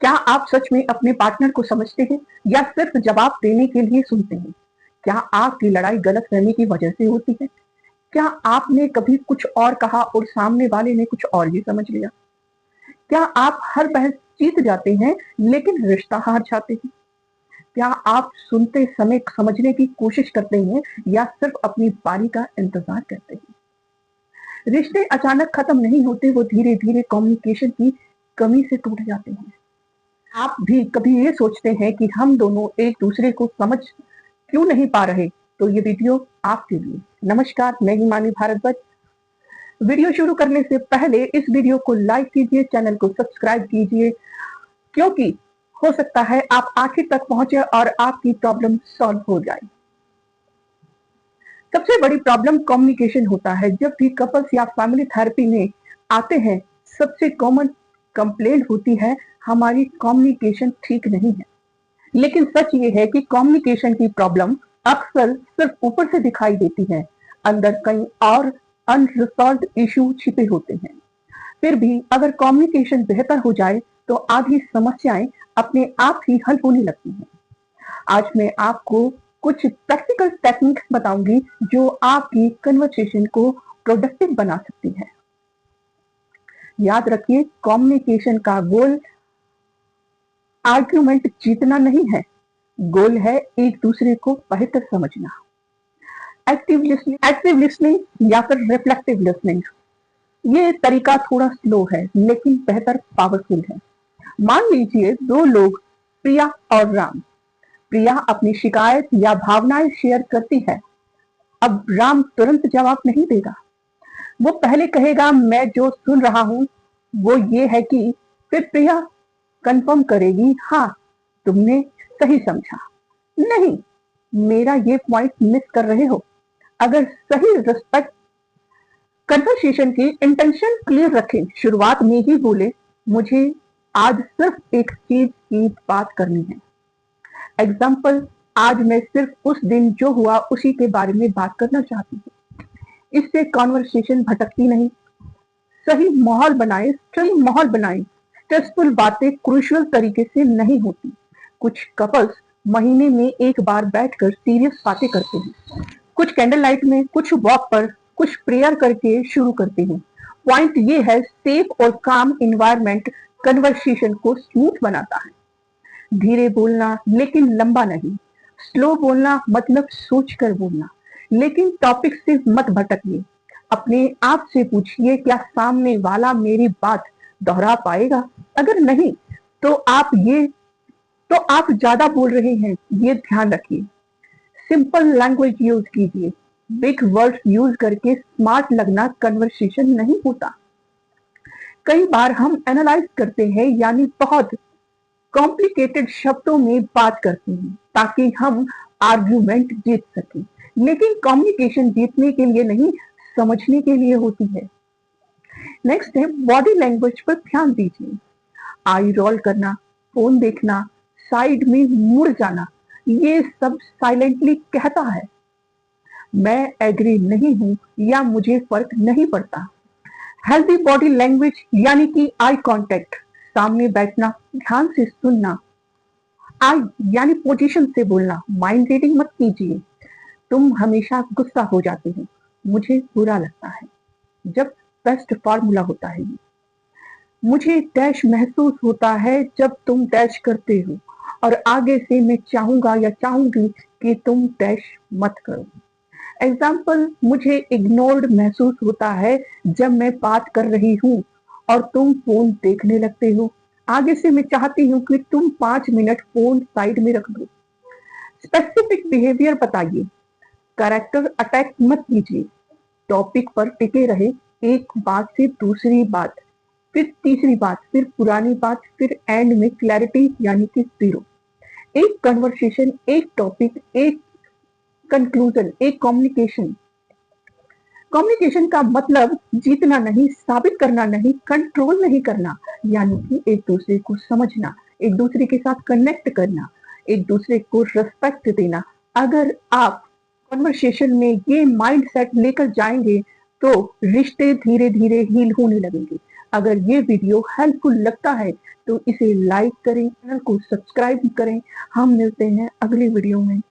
क्या आप सच में अपने पार्टनर को समझते हैं या सिर्फ जवाब देने के लिए सुनते हैं? क्या आपकी लड़ाई गलतफहमी की वजह से होती है? क्या आपने कभी कुछ और कहा और सामने वाले ने कुछ और ही समझ लिया? क्या आप हर बहस जीत जाते हैं लेकिन रिश्ता हार जाते हैं? क्या आप सुनते समय समझने की कोशिश करते हैं या सिर्फ अपनी बारी का इंतजार करते हैं? रिश्ते अचानक खत्म नहीं होते, वो धीरे धीरे कम्युनिकेशन की कमी से टूट जाते हैं। आप भी कभी ये सोचते हैं कि हम दोनों एक दूसरे को समझ क्यों नहीं पा रहे? तो ये वीडियो आपके लिए। नमस्कार, मैं हिमानी भारद्वाज। वीडियो शुरू करने से पहले इस वीडियो को लाइक कीजिए, चैनल को सब्सक्राइब कीजिए, क्योंकि हो सकता है आप आखिर तक पहुंचे और आपकी प्रॉब्लम सॉल्व हो जाए। सबसे बड़ी प्रॉब्लम कम्युनिकेशन होता है। जब भी कपल्स या फैमिली थेरेपी में आते हैं, सबसे कॉमन कंप्लेंट होती है, हमारी कम्युनिकेशन ठीक नहीं है। लेकिन सच ये है कि कम्युनिकेशन की प्रॉब्लम अक्सर सिर्फ ऊपर से दिखाई देती है, अंदर कई और अनरिजॉल्व्ड इशू छिपे होते हैं। फिर भी अगर कम्युनिकेशन बेहतर हो जाए तो आधी समस्याएं अपने आप ही हल होने लगती हैं। आज मैं आपको कुछ प्रैक्टिकल टेक्निक्स बताऊंगी जो आपकी कन्वर्सेशन को प्रोडक्टिव बना सकती है। याद रखिए, कम्युनिकेशन का गोल आर्ग्यूमेंट जीतना नहीं है, गोल है एक दूसरे को बेहतर समझना। एक्टिव लिसनिंग या फिर रिफ्लेक्टिव लिसनिंग, ये तरीका थोड़ा स्लो है लेकिन बेहतर पावरफुल है। मान लीजिए दो लोग, प्रिया और राम। प्रिया अपनी शिकायत या भावनाएं शेयर करती है। अब राम तुरंत जवाब नहीं देगा। वो पहले कहेगा, मैं जो सुन रहा हूं वो ये है कि, फिर प्रिया कंफर्म करेगी, हाँ तुमने सही समझा, नहीं मेरा ये पॉइंट मिस कर रहे हो। अगर सही रिस्पेक्ट कन्वर्सेशन की इंटेंशन क्लियर रखें, शुरुआत में ही बोले, मुझे आज सिर्फ एक चीज की बात करनी है। एग्जाम्पल, आज मैं सिर्फ उस दिन जो हुआ उसी के बारे में बात करना चाहती हूँ। इससे कॉन्वर्सेशन भटकती नहीं। सही माहौल बनाए, स्ट्रेसफुल बातें क्रूशियल तरीके से नहीं होती। कुछ कपल्स महीने में एक बार बैठकर सीरियस बातें करते हैं, कुछ कैंडल लाइट में, कुछ वॉक पर, कुछ प्रेयर करके शुरू करते हैं। पॉइंट ये है, सेफ और काम एनवायरनमेंट कन्वर्सेशन को स्मूथ बनाता है। धीरे बोलना लेकिन लंबा नहीं। स्लो बोलना मतलब सोचकर बोलना, लेकिन टॉपिक से मत भटकिए। अपने आप से पूछिए, क्या सामने वाला मेरी बात दोहरा पाएगा? अगर नहीं तो आप ज्यादा बोल रहे हैं, ये ध्यान रखिए। सिंपल लैंग्वेज यूज कीजिए। बिग वर्ड्स यूज करके स्मार्ट लगना कन्वर्सेशन नहीं होता। कई बार हम एनालाइज करते हैं, यानी बहुत कॉम्प्लिकेटेड शब्दों में बात करते हैं ताकि हम आर्ग्यूमेंट जीत सकें। लेकिन कम्युनिकेशन जीतने के लिए नहीं, समझने के लिए होती है। नेक्स्ट है, बॉडी लैंग्वेज पर ध्यान दीजिए। आई रोल करना, फोन देखना, साइड में मुड़ जाना, ये सब साइलेंटली कहता है, मैं एग्री नहीं हूं या मुझे फर्क नहीं पड़ता। हेल्दी बॉडी लैंग्वेज यानी कि आई कांटेक्ट, सामने बैठना, ध्यान से सुनना। आई यानी पोजीशन से बोलना, माइंड रीडिंग मत कीजिए। तुम हमेशा गुस्सा हो जाते हो, मुझे बुरा लगता है। जब बेस्ट फॉर्मूला होता है ये, मुझे डैश महसूस होता है जब तुम डैश करते हो, और आगे से मैं चाहूंगा या चाहूंगी कि तुम डैश मत करो। एग्जाम्पल, मुझे इग्नोर्ड महसूस होता है जब मैं बात कर रही हूँ और तुम फोन देखने लगते हो। आगे से मैं चाहती हूँ कि तुम 5 मिनट फोन साइड में रख दो। स्पेसिफिक बिहेवियर बताइए, कैरेक्टर अटैक मत कीजिए। टॉपिक पर टिके रहे, एक बात से दूसरी बात, फिर तीसरी बात, फिर पुरानी बात, फिर एंड में क्लैरिटी यानी कि 0। एक कन्वर्सेशन, एक टॉपिक, एक कंक्लूजन, एक कम्युनिकेशन। कम्युनिकेशन का मतलब जीतना नहीं, साबित करना नहीं, कंट्रोल नहीं करना, यानी कि एक दूसरे को समझना, एक दूसरे के साथ कनेक्ट करना, एक दूसरे को रिस्पेक्ट देना। अगर आप कन्वर्सेशन में ये माइंडसेट लेकर जाएंगे तो रिश्ते धीरे धीरे हील होने लगेंगे। अगर ये वीडियो हेल्पफुल लगता है तो इसे लाइक करें, चैनल को सब्सक्राइब करें। हम मिलते हैं अगली वीडियो में।